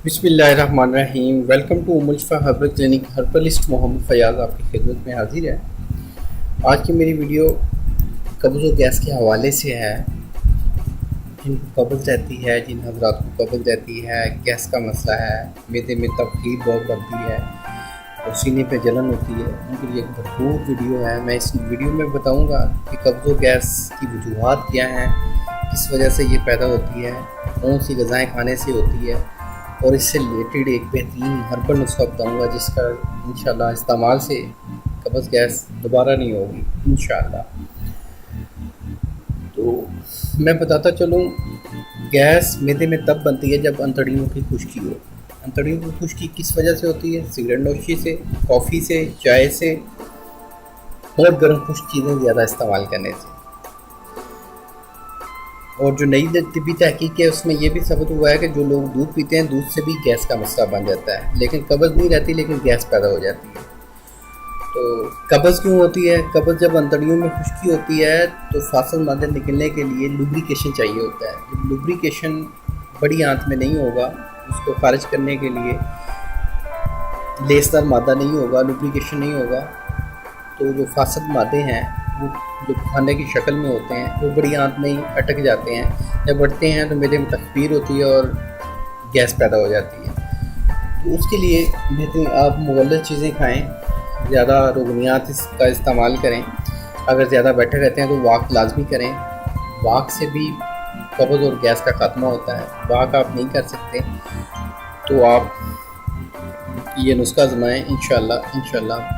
बिस्मिल्लाहिर्रहमानिर्रहीम। Welcome to Mulfa herbal clinic. Herbalist Mohammad Fayaz आपकी खिदमत में हाजिर है। आज की मेरी वीडियो कब्ज़ व गैस के हवाले से है। जिनको कब्ज़ रहती है, जिन हज़रात को कब्ज़ रहती है, गैस का मसला है, मैदे में तकलीफ़ बहुत बढ़ती है और सीने पे जलन होती है, उनके लिए एक भरपूर वीडियो है। मैं इस वीडियो में बताऊँगा कि कब्ज़ व गैस की वजूहात क्या हैं, किस वजह से ये पैदा होती है, कौन सी ग़िज़ाएँ खाने से होती है, और इससे रिलेटेड एक बेहतरीन हर्बल नुस्खा बताऊँगा जिसका इंशाल्लाह इस्तेमाल से कब्ज़ गैस दोबारा नहीं होगी इंशाल्लाह। तो मैं बताता चलूँ, गैस मैदे में तब बनती है जब अंतड़ियों की खुश्की हो। अंतड़ियों की खुश्की किस वजह से होती है? सिगरेट नोशी से, कॉफ़ी से, चाय से और गर्म खुश्क चीज़ें ज़्यादा इस्तेमाल करने से। और जो नई तिब्बी तहकीक है उसमें ये भी साबित हुआ है कि जो लोग दूध पीते हैं, दूध से भी गैस का मसला बन जाता है, लेकिन कब्ज़ नहीं रहती, लेकिन गैस पैदा हो जाती है। तो कब्ज़ क्यों होती है? कब्ज़ जब अंतड़ियों में खुश्की होती है तो फासल मादे निकलने के लिए लुब्रिकेशन चाहिए होता है। जब लुब्रिकेशन बड़ी आंच में नहीं होगा, उसको खारिज करने के लिए लेसदार मादा नहीं होगा, लुब्रिकेशन नहीं होगा, तो जो फासल मादे हैं वो जो खाने की शक्ल में होते हैं वो बड़ी आंच में ही अटक जाते हैं। जब बढ़ते हैं तो मैदे में तकलीफ होती है और गैस पैदा हो जाती है। तो उसके लिए बेहतर आप मुगल्लज़ चीज़ें खाएं, ज़्यादा रोगनियात इसका इस्तेमाल करें। अगर ज़्यादा बैठे रहते हैं तो वॉक लाजमी करें। वॉक से भी कब्ज़ और गैस का ख़त्मा होता है। वॉक आप नहीं कर सकते तो आप ये नुस्खा आज़माएँ, इंशाल्लाह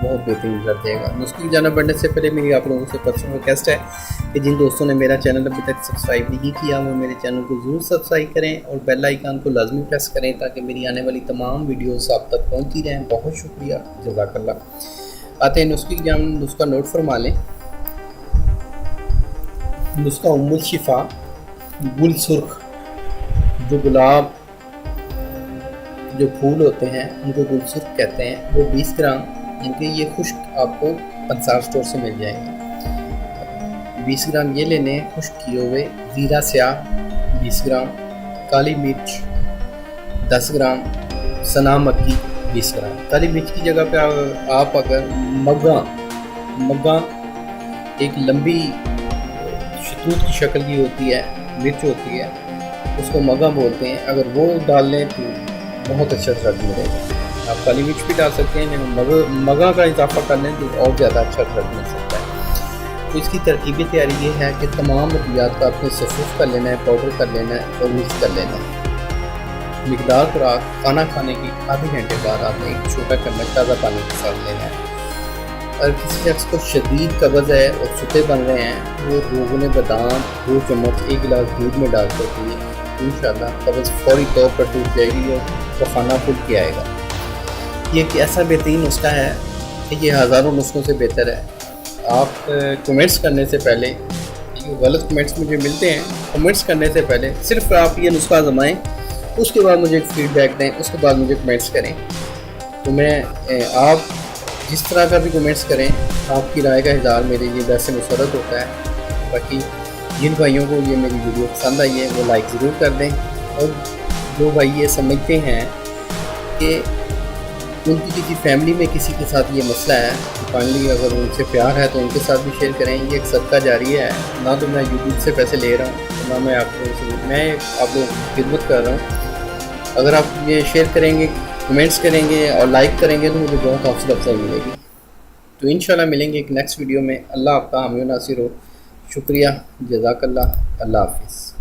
बहुत बेहतरीन रिज़ल्ट देगा। नुस्खे की जानिब बढ़ने से पहले मेरी आप लोगों से पर्सनल रिक्वेस्ट है कि जिन दोस्तों ने मेरा चैनल अभी तक सब्सक्राइब नहीं किया वो मेरे चैनल को ज़रूर सब्सक्राइब करें और बेल आइकन को लाजमी प्रेस करें ताकि मेरी आने वाली तमाम वीडियोस आप तक पहुँचती रहें। बहुत शुक्रिया, जज़ाकल्लाह। आते हैं नुस्खे की जानिब। नुस्खा नोट फरमा लें। नुस्खा उम्मुल शिफा गुल सुर्ख, जो गुलाब जो फूल होते हैं उनको गुलसुर्ख कहते हैं, वो 20 ग्राम, इनके ये खुश्क आपको पंसार स्टोर से मिल जाएंगे। 20 ग्राम ये लेने खुश्क किए हुए। ज़ीरा स्याह 20 ग्राम, काली मिर्च 10 ग्राम, सना मक्की 20 ग्राम। काली मिर्च की जगह पे आप अगर मग्गा एक लंबी शतूत की शक्ल की होती है, मिर्च होती है, उसको मग्गा बोलते हैं, अगर वो डाल लें तो बहुत अच्छा रिजल्ट मिलेगा। आप काली मिर्च भी डाल सकते हैं, लेकिन मगा का इजाफा कर लें तो और ज़्यादा अच्छा रिजल्ट मिल सकता है। तो इसकी तरकीबी तैयारी ये है कि तमाम अद्वियात का अपने सफ़ूफ कर लेना है, पाउडर कर लेना है और मिक्स कर लेना है। मिकदार खुराक खाना खाने की आधे घंटे बाद आपने एक छोटा चम्मच ताज़ा पानी के साथ लेना है। अगर किसी शख्स को शदीद कब्ज़ है और सुते बन रहे हैं, वो रोगने बादाम 2 चम्मच 1 गिलास दूध में डाल सकती है। इंशाल्लाह कब्ज़ फौरी तौर पर टूट जाएगी और तो खाना खुल के आएगा। ये एक ऐसा बेहतरीन नुस्खा है कि ये हज़ारों नुस्खों से बेहतर है। आप कमेंट्स करने से पहले, ये गलत कमेंट्स मुझे मिलते हैं, कमेंट्स करने से पहले सिर्फ आप ये नुस्खा आज़माएं, उसके बाद मुझे फीडबैक दें, उसके बाद मुझे कमेंट्स करें। तो मैं आप जिस तरह का भी कमेंट्स करें, आपकी राय का इज़हार मेरे लिए वैसे मुसरत होता है। बाकी जिन भाइयों को ये मेरी वीडियो पसंद आई है वो लाइक ज़रूर कर दें, और जो भाई ये समझते हैं कि उनकी किसी फैमिली में किसी के साथ ये मसला है, फाइनली अगर उनसे प्यार है तो उनके साथ भी शेयर करें। ये एक सदका जारिया है, ना तो मैं यूट्यूब से पैसे ले रहा हूँ, ना मैं आप लोगों की खिदमत कर रहा हूँ। अगर आप ये शेयर करेंगे, कमेंट्स करेंगे और लाइक करेंगे तो मुझे बहुत हौसला अफजाई मिलेगी। तो इंशाल्लाह मिलेंगे एक नेक्स्ट वीडियो में। अल्लाह आपका हामी नासिर हो। शुक्रिया, जज़ाकल्लाह, अल्लाह हाफ़िज़।